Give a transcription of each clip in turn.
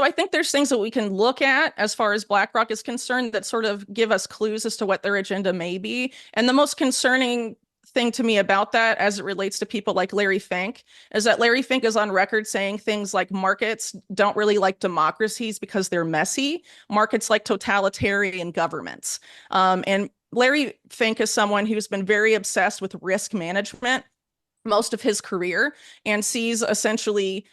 I think there's things that we can look at as far as BlackRock is concerned that sort of give us clues as to what their agenda may be. And the most concerning thing to me about that, as it relates to people like Larry Fink, is that Larry Fink is on record saying things like markets don't really like democracies because they're messy. Markets like totalitarian governments. And Larry Fink is someone who's been very obsessed with risk management most of his career and sees essentially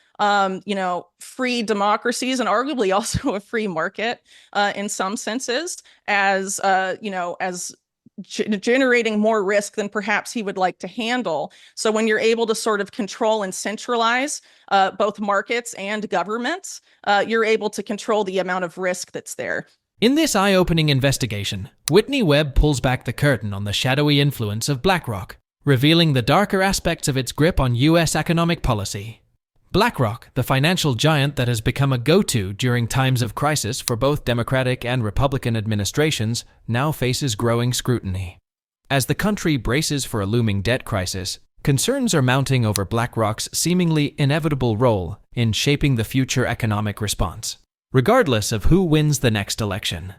free democracies and arguably also a free market in some senses as generating more risk than perhaps he would like to handle. So when you're able to sort of control and centralize both markets and governments, you're able to control the amount of risk that's there. In this eye-opening investigation, Whitney Webb pulls back the curtain on the shadowy influence of BlackRock, revealing the darker aspects of its grip on U.S. economic policy. BlackRock, the financial giant that has become a go-to during times of crisis for both Democratic and Republican administrations, now faces growing scrutiny. As the country braces for a looming debt crisis, concerns are mounting over BlackRock's seemingly inevitable role in shaping the future economic response, regardless of who wins the next election.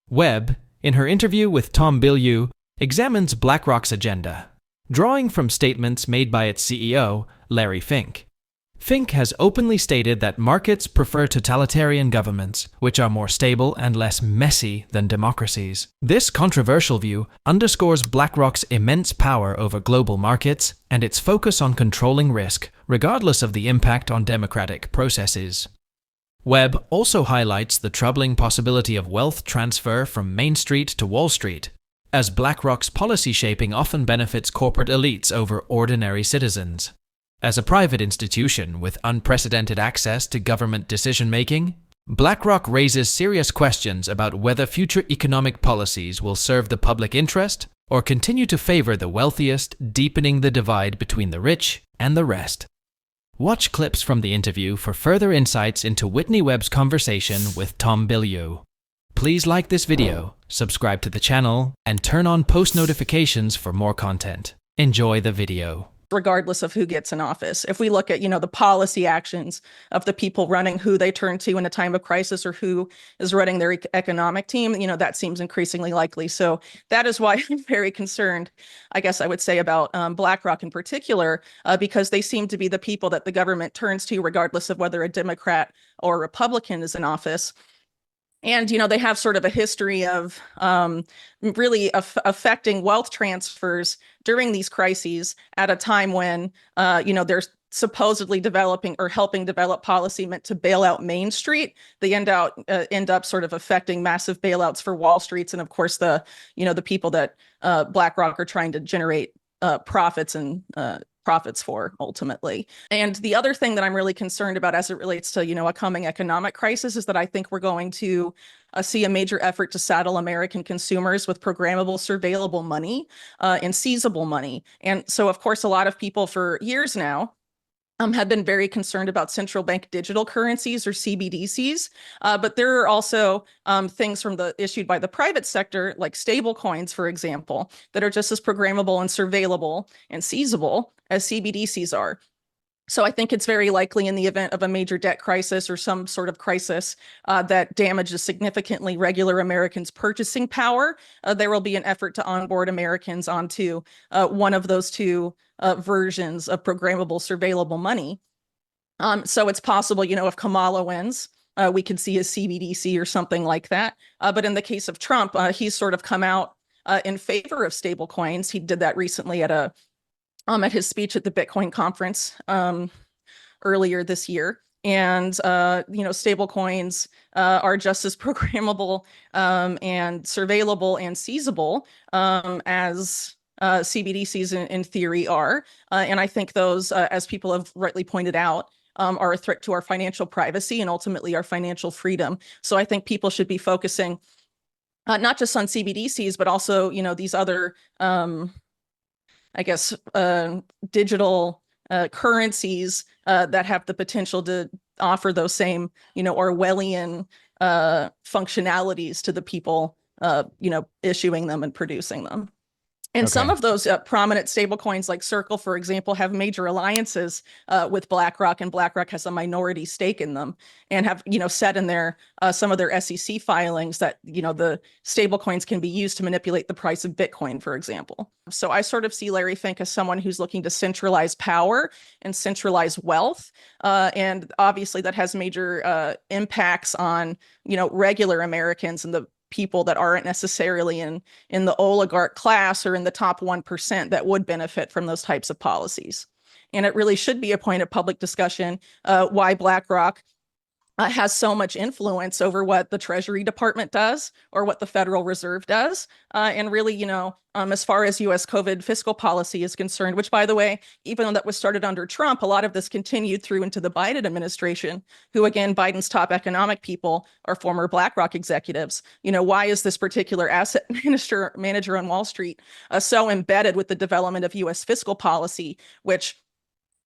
Webb, in her interview with Tom Bilyeu, examines BlackRock's agenda, drawing from statements made by its CEO, Larry Fink. Fink has openly stated that markets prefer totalitarian governments, which are more stable and less messy than democracies. This controversial view underscores BlackRock's immense power over global markets and its focus on controlling risk, regardless of the impact on democratic processes. Webb also highlights the troubling possibility of wealth transfer from Main Street to Wall Street, as BlackRock's policy shaping often benefits corporate elites over ordinary citizens. As a private institution with unprecedented access to government decision-making, BlackRock raises serious questions about whether future economic policies will serve the public interest or continue to favor the wealthiest, deepening the divide between the rich and the rest. Watch clips from the interview for further insights into Whitney Webb's conversation with Tom Bilyeu. Please like this video, subscribe to the channel, and turn on post notifications for more content. Enjoy the video. Regardless of who gets in office. If we look at, the policy actions of the people running, who they turn to in a time of crisis or who is running their economic team, that seems increasingly likely. So that is why I'm very concerned, I guess I would say, about BlackRock in particular, because they seem to be the people that the government turns to regardless of whether a Democrat or Republican is in office. And, they have sort of a history of really affecting wealth transfers during these crises at a time when, they're supposedly developing or helping develop policy meant to bail out Main Street. They end up sort of affecting massive bailouts for Wall Streets. And of course, the people that BlackRock are trying to generate profits for ultimately. And the other thing that I'm really concerned about as it relates to, a coming economic crisis is that I think we're going to see a major effort to saddle American consumers with programmable, surveillable money and seizable money. And so, of course, a lot of people for years now have been very concerned about central bank digital currencies or CBDCs, but there are also things issued by the private sector, like stable coins, for example, that are just as programmable and surveillable and seizable as CBDCs are. So I think it's very likely in the event of a major debt crisis or some sort of crisis that damages significantly regular Americans' purchasing power, there will be an effort to onboard Americans onto one of those two versions of programmable, surveillable money. So it's possible, if Kamala wins, we could see a CBDC or something like that. But in the case of Trump, he's sort of come out in favor of stable coins. He did that recently at his speech at the Bitcoin conference earlier this year. And, stable coins are just as programmable and surveillable and seizable as CBDCs in theory are. And I think those, as people have rightly pointed out, are a threat to our financial privacy and ultimately our financial freedom. So I think people should be focusing not just on CBDCs, but also, these other digital currencies that have the potential to offer those same, Orwellian functionalities to the people, issuing them and producing them. And some Okay. of those prominent stablecoins, like Circle, for example, have major alliances with BlackRock, and BlackRock has a minority stake in them, and have said in their some of their SEC filings that the stablecoins can be used to manipulate the price of Bitcoin, for example. So I sort of see Larry Fink as someone who's looking to centralize power and centralize wealth, and obviously that has major impacts on regular Americans and the people that aren't necessarily in the oligarch class or in the top 1% that would benefit from those types of policies. And it really should be a point of public discussion why BlackRock has so much influence over what the Treasury Department does or what the Federal Reserve does. And really, as far as U.S. COVID fiscal policy is concerned, which, by the way, even though that was started under Trump, a lot of this continued through into the Biden administration, who, again, Biden's top economic people are former BlackRock executives. Why is this particular asset manager on Wall Street so embedded with the development of U.S. fiscal policy, which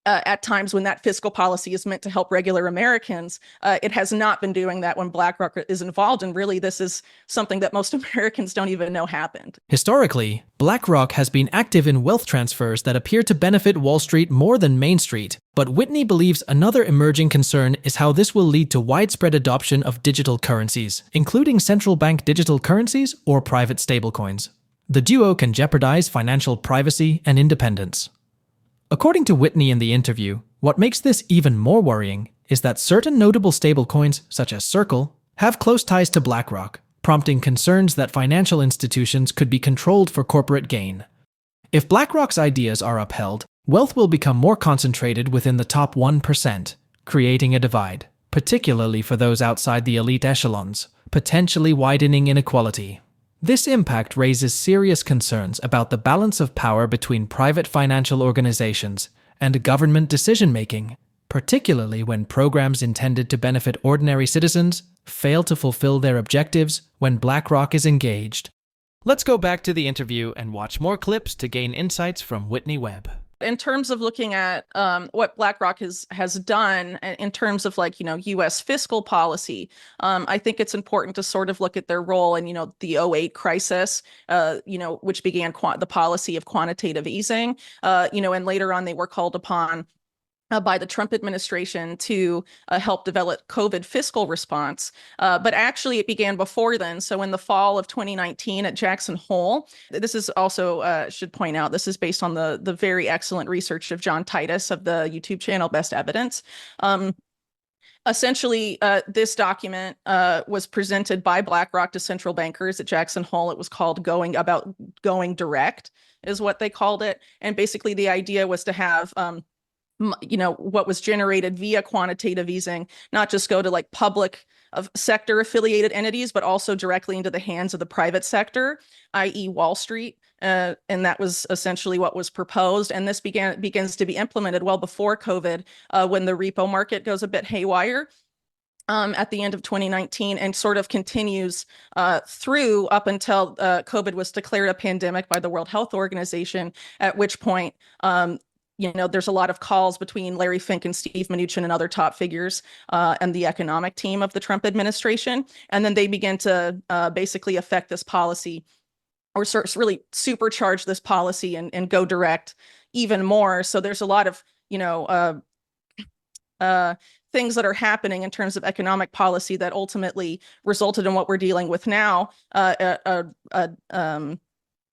at times when that fiscal policy is meant to help regular Americans, it has not been doing that when BlackRock is involved. And really, this is something that most Americans don't even know happened. Historically, BlackRock has been active in wealth transfers that appear to benefit Wall Street more than Main Street. But Whitney believes another emerging concern is how this will lead to widespread adoption of digital currencies, including central bank digital currencies or private stablecoins. The duo can jeopardize financial privacy and independence. According to Whitney in the interview, what makes this even more worrying is that certain notable stablecoins, such as Circle, have close ties to BlackRock, prompting concerns that financial institutions could be controlled for corporate gain. If BlackRock's ideas are upheld, wealth will become more concentrated within the top 1%, creating a divide, particularly for those outside the elite echelons, potentially widening inequality. This impact raises serious concerns about the balance of power between private financial organizations and government decision-making, particularly when programs intended to benefit ordinary citizens fail to fulfill their objectives when BlackRock is engaged. Let's go back to the interview and watch more clips to gain insights from Whitney Webb. In terms of looking at what BlackRock has done in terms of U.S. fiscal policy, I think it's important to sort of look at their role in the '08 crisis, which began the policy of quantitative easing, and later on they were called upon by the Trump administration to help develop COVID fiscal response. But actually it began before then. So in the fall of 2019 at Jackson Hole, this is also, should point out, this is based on the very excellent research of John Titus of the YouTube channel Best Evidence. Essentially, this document was presented by BlackRock to central bankers at Jackson Hole. It was called Going Direct, is what they called it. And basically the idea was to have what was generated via quantitative easing, not just go to public sector affiliated entities, but also directly into the hands of the private sector, i.e. Wall Street. And that was essentially what was proposed. And this begins to be implemented well before COVID, when the repo market goes a bit haywire. At the end of 2019, and sort of continues through up until COVID was declared a pandemic by the World Health Organization, at which point there's a lot of calls between Larry Fink and Steve Mnuchin and other top figures and the economic team of the Trump administration. And then they begin to basically affect this policy, or really supercharge this policy and go direct even more. So there's a lot of, things that are happening in terms of economic policy that ultimately resulted in what we're dealing with now,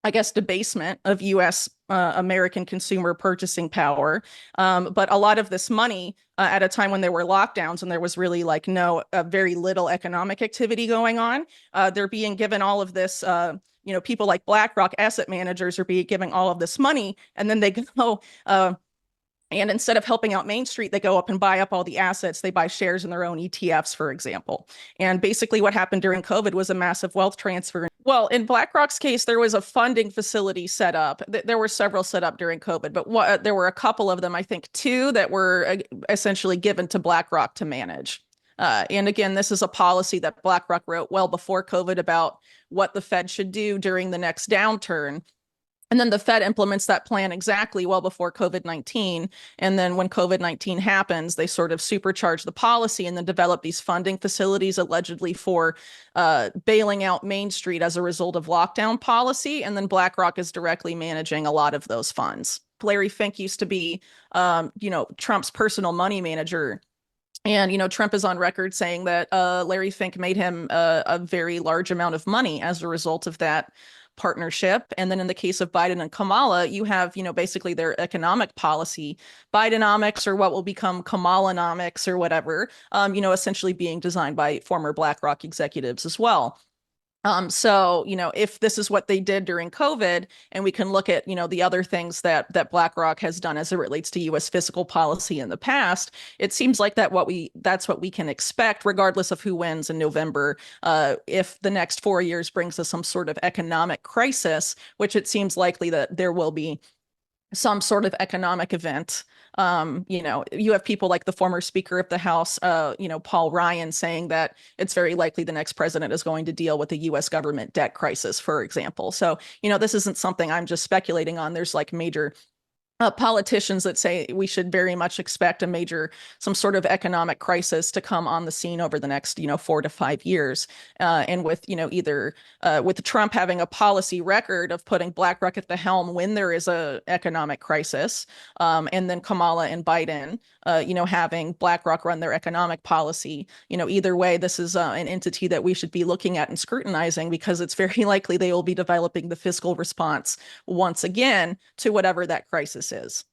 I guess, debasement of U.S. American consumer purchasing power. But a lot of this money at a time when there were lockdowns and there was really very little economic activity going on, they're being given all of this, people like BlackRock asset managers are being given all of this money, and then they go, and instead of helping out Main Street, they go up and buy up all the assets. They buy shares in their own ETFs, for example. And basically what happened during COVID was a massive wealth transfer. Well, in BlackRock's case, there was a funding facility set up. There were several set up during COVID, but there were a couple of them, I think two, that were essentially given to BlackRock to manage. And again, this is a policy that BlackRock wrote well before COVID about what the Fed should do during the next downturn. And then the Fed implements that plan exactly well before COVID-19. And then when COVID-19 happens, they sort of supercharge the policy and then develop these funding facilities allegedly for bailing out Main Street as a result of lockdown policy. And then BlackRock is directly managing a lot of those funds. Larry Fink used to be, Trump's personal money manager. And, Trump is on record saying that Larry Fink made him a very large amount of money as a result of that partnership. And then in the case of Biden and Kamala, you have, basically their economic policy, Bidenomics, or what will become Kamalanomics or whatever, essentially being designed by former BlackRock executives as well. So, if this is what they did during COVID, and we can look at, the other things that BlackRock has done as it relates to U.S. fiscal policy in the past, it seems like that's what we can expect, regardless of who wins in November. If the next 4 years brings us some sort of economic crisis, which it seems likely that there will be some sort of economic event. You have people like the former Speaker of the House, Paul Ryan, saying that it's very likely the next president is going to deal with the U.S. government debt crisis, for example. So, this isn't something I'm just speculating on. There's like major politicians that say we should very much expect some sort of economic crisis to come on the scene over the next, 4 to 5 years. And with, with Trump having a policy record of putting BlackRock at the helm when there is a economic crisis, and then Kamala and Biden, having BlackRock run their economic policy, either way, this is an entity that we should be looking at and scrutinizing, because it's very likely they will be developing the fiscal response once again to whatever that crisis is.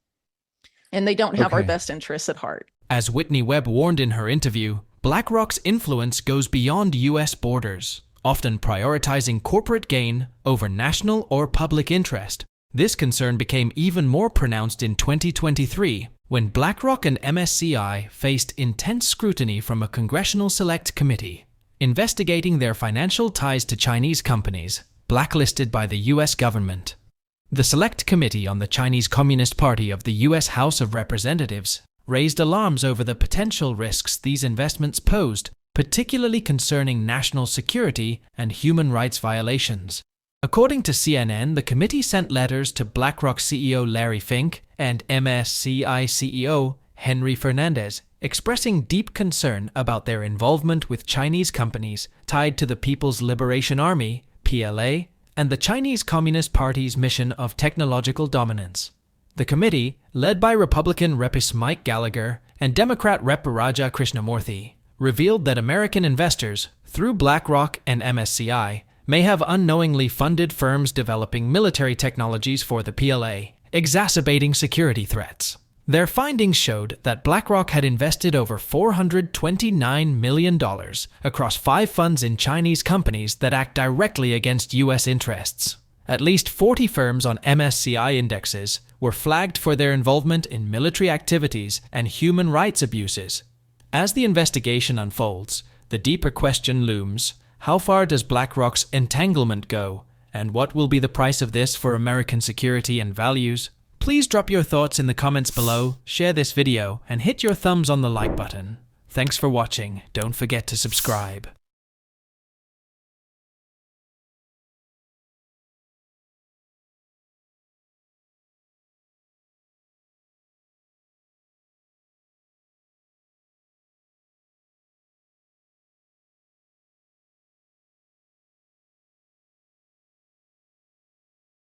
And they don't have our best interests at heart. As Whitney Webb warned in her interview, BlackRock's influence goes beyond U.S. borders, often prioritizing corporate gain over national or public interest. This concern became even more pronounced in 2023, when BlackRock and MSCI faced intense scrutiny from a congressional select committee investigating their financial ties to Chinese companies blacklisted by the U.S. government. The Select Committee on the Chinese Communist Party of the U.S. House of Representatives raised alarms over the potential risks these investments posed, particularly concerning national security and human rights violations. According to CNN, the committee sent letters to BlackRock CEO Larry Fink and MSCI CEO Henry Fernandez, expressing deep concern about their involvement with Chinese companies tied to the People's Liberation Army, PLA, and the Chinese Communist Party's mission of technological dominance. The committee, led by Republican Rep. Mike Gallagher and Democrat Rep. Raja Krishnamurthy, revealed that American investors, through BlackRock and MSCI, may have unknowingly funded firms developing military technologies for the PLA, exacerbating security threats. Their findings showed that BlackRock had invested over $429 million across 5 funds in Chinese companies that act directly against U.S. interests. At least 40 firms on MSCI indexes were flagged for their involvement in military activities and human rights abuses. As the investigation unfolds, the deeper question looms: how far does BlackRock's entanglement go, and what will be the price of this for American security and values? Please drop your thoughts in the comments below, share this video, and hit your thumbs on the like button. Thanks for watching. Don't forget to subscribe.